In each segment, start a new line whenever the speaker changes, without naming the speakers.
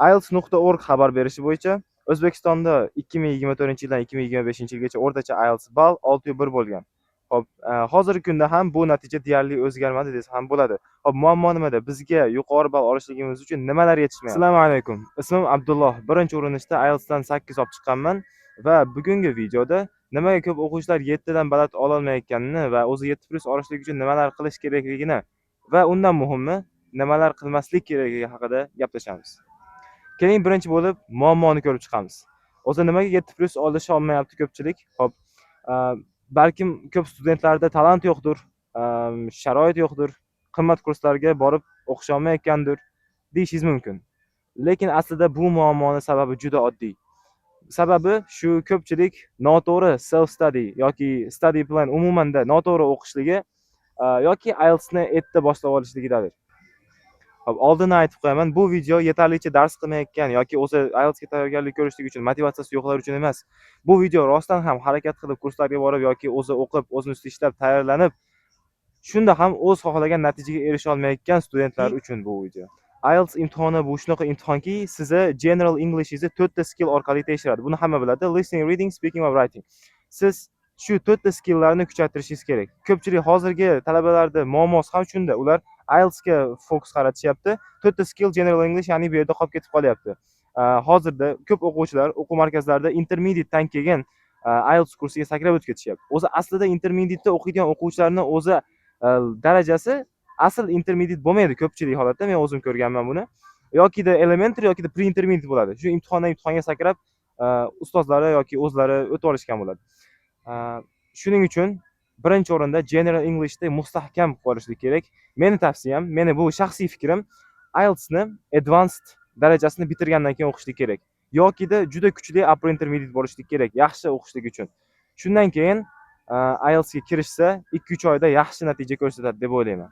IELTS.org xabar berishi bo'yicha O'zbekistonda 2024-yildan 2025-yilgacha o'rtacha IELTS ball 6.1 bo'lgan. Xo'p, hozirgi kunda ham bu natija deyarli o'zgarmadi desa ham bo'ladi. Xo'p, muammo nimada? Bizga yuqori ball olishligimiz uchun nimalar yetishmayapti? Assalomu alaykum. Ismim Abdulloh. Birinchi urinishda IELTSdan 8 olib chiqqanman va bugungi videoda nimaga ko'p o'quvchilar 7 dan baland ololmayotganini va o'zi 7+ olishlik uchun nimalar qilish kerakligini va undan muhimi nimalar qilmaslik kerakligi haqida gaplashamiz. Keling birinchi bo'lib muammoni ko'rib chiqamiz. O'zi nimaga 7+ olisha olmayapti ko'pchilik? Xo'p, balkim ko'p studentlarda talant yo'qdir, sharoit yo'qdir, qimmat kurslarga borib o'qisha olmayotgandir deyishingiz mumkin. Lekin aslida bu muammoning sababi juda oddiy. Sababi shu ko'pchilik noto'g'ri self study yoki study plan umumanda noto'g'ri o'qishligi yoki IELTSni erta boshlab olishligidadir. Hop, oldindan aytib qo'yaman, bu video yetarlicha dars qilmayotgan yoki o'zi IELTSga tayyorgarlik ko'rishlik uchun motivatsiyasi yo'qlar uchun emas. Bu video rostdan ham harakat qilib kurslarga borib yoki o'zi o'qib, o'zini ustida ishlab tayyorlanib, shunda ham o'z xohlagan natijaga erisha olmayotgan studentlar uchun bu video. IELTS imtihoni bu shunaqa imtihonki, sizni general Englishingizni 4 ta skill orqali tekshiradi. Buni hamma biladi. Listening, reading, speaking va writing. Siz shu 4 ta skilllarni kuchaytirishingiz kerak. Ko'pchilik hozirgi talabalarda muammosi ham shunda. Ular IELTSga fokus qaratishyapti. 4 ta skill general English, ya'ni bu yerda qolib ketib qolyapti. Hozirda ko'p o'quvchilar o'quv markazlarida intermediate-dan keyin IELTS kursiga sakrab o'tib ketishyapti. O'zi aslida intermediate-da o'qiydigan o'quvchilarning o'zi darajasi asl intermediate bo'lmaydi ko'pchilik holatda. Men o'zim ko'rganman buni. Yokida elementary yokida pre-intermediate bo'ladi. Shu imtihondan imtihonga sakrab ustozlari yoki o'zlari o'tib olishgan bo'ladi. Shuning uchun birinchi o'rinda general Englishda mustahkam qolishlik kerak. Meni tavsiyam, meni bu shaxsiy fikrim, IELTSni advanced darajasini bitirgandan keyin o'qishlik kerak. Yokida juda kuchli upper intermediate bo'lishlik kerak yaxshi o'qishlik uchun. Shundan keyin IELTSga kirishsa 2-3 oyda yaxshi natija ko'rsatadi deb o'ylayman.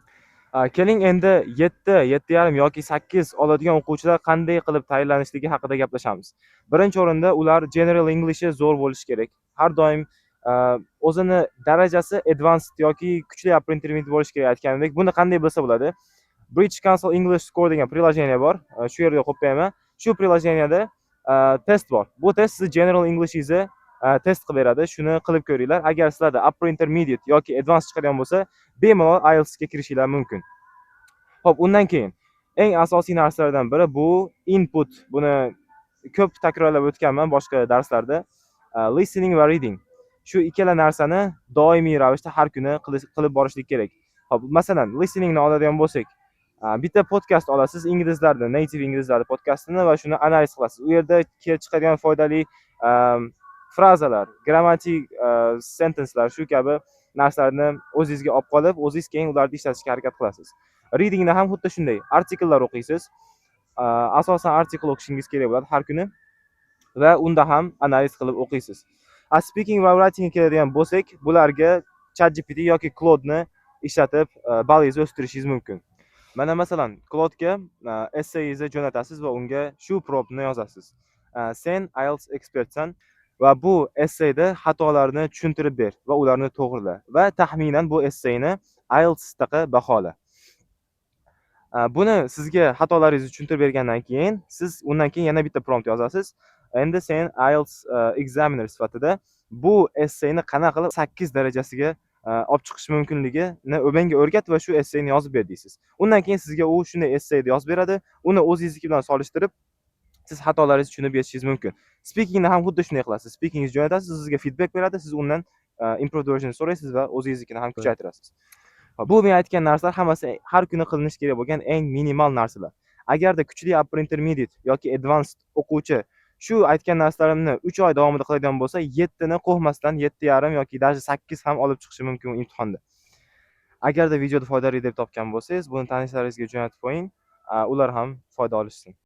Keling endi 7, 7.5 yoki 8 oladigan o'quvchilar qanday qilib tayyorlanishligi haqida gaplashamiz. Birinchi o'rinda ular general English'i zo'r bo'lishi kerak. Har doim o'zini darajasi advanced yoki kuchli upper intermediate bo'lishi kerak aytganimdek. Buni qanday bilsa bo'ladi? British Council English Score degan priложение bor. Shu yerga qo'yib qo'yaman. Shu priложениеda test bor. Bu test siz general Englishingizni test qilib beradi. Shuni qilib ko'ringlar. Agar sizlarda upper intermediate yoki advanced chiqadigan bo'lsa, bemalol IELTSga kirishinglar mumkin. Xo'p, undan keyin eng asosiy narsalardan biri bu input. Buni ko'p takrorlab o'tganman boshqa darslarda. Listening va reading. Shu ikkala narsani doimiy ravishda har kuni qilib borishlik kerak. Xo'p, masalan, listeningni oladigan bo'lsak, bitta podkast olasiz, inglizlarni, native inglizlarni podkastini va shuni analiz qilasiz. U yerda kelib chiqadigan foydali frazalar, grammatik sentencelar shu kabi narsalarni o'zingizga olib qolib, o'zingiz keyin ularni ishlatishga harakat qilasiz. Readingda ham xuddi shunday. Artikellar o'qiysiz. Asosan artikel o'qishingiz kerak bo'ladi har kuni va unda ham analiz qilib o'qiysiz. Speaking va writing keladigan bo'lsak, bularga ChatGPT yoki Claude'ni ishlatib ballingizni o'stirishingiz mumkin. Mana masalan, Claude'ga essayingizni jo'natasiz va unga shu promptni yozasiz. Sen IELTS expertsan va bu essayda xatolarni tushuntirib ber va ularni to'g'rila va taxminan bu essayni IELTSdaqa bahola. Buni sizga xatolaringizni tushuntirib bergandan keyin siz undan keyin yana bitta prompt yozasiz. Endi sen IELTS examiner sifatida bu essayni qanaqa qilib 8 darajasiga olib chiqish mumkinligini menga o'rgat va shu essayni yozib ber deysiz. Undan keyin sizga u shunday essayni yozib beradi. Uni o'zingizniki bilan solishtirib siz xatolaringizni tushunib yetishingiz mumkin. Speakingni ham xuddi shunday qilasiz. Speakingizni jo'natasiz, sizga feedback beradi, siz undan improve versionini so'raysiz va o'zingiznikini ham kuchaytirasiz. Bu men aytgan narsalar hammasi har kuni qilinishi kerak bo'lgan eng minimal narsalar. Agarda kuchli upper intermediate yoki advanced o'quvchi shu aytgan narsalarimni 3 oy davomida qiladigan bo'lsa, 7 ni qo'rqmasdan 7.5 yoki даже 8 ham olib chiqishi mumkin imtihonda. Agarda videoda foydali deb topgan bo'lsangiz, buni tanishlaringizga jo'natib qo'ying, ular ham foyda olishsin.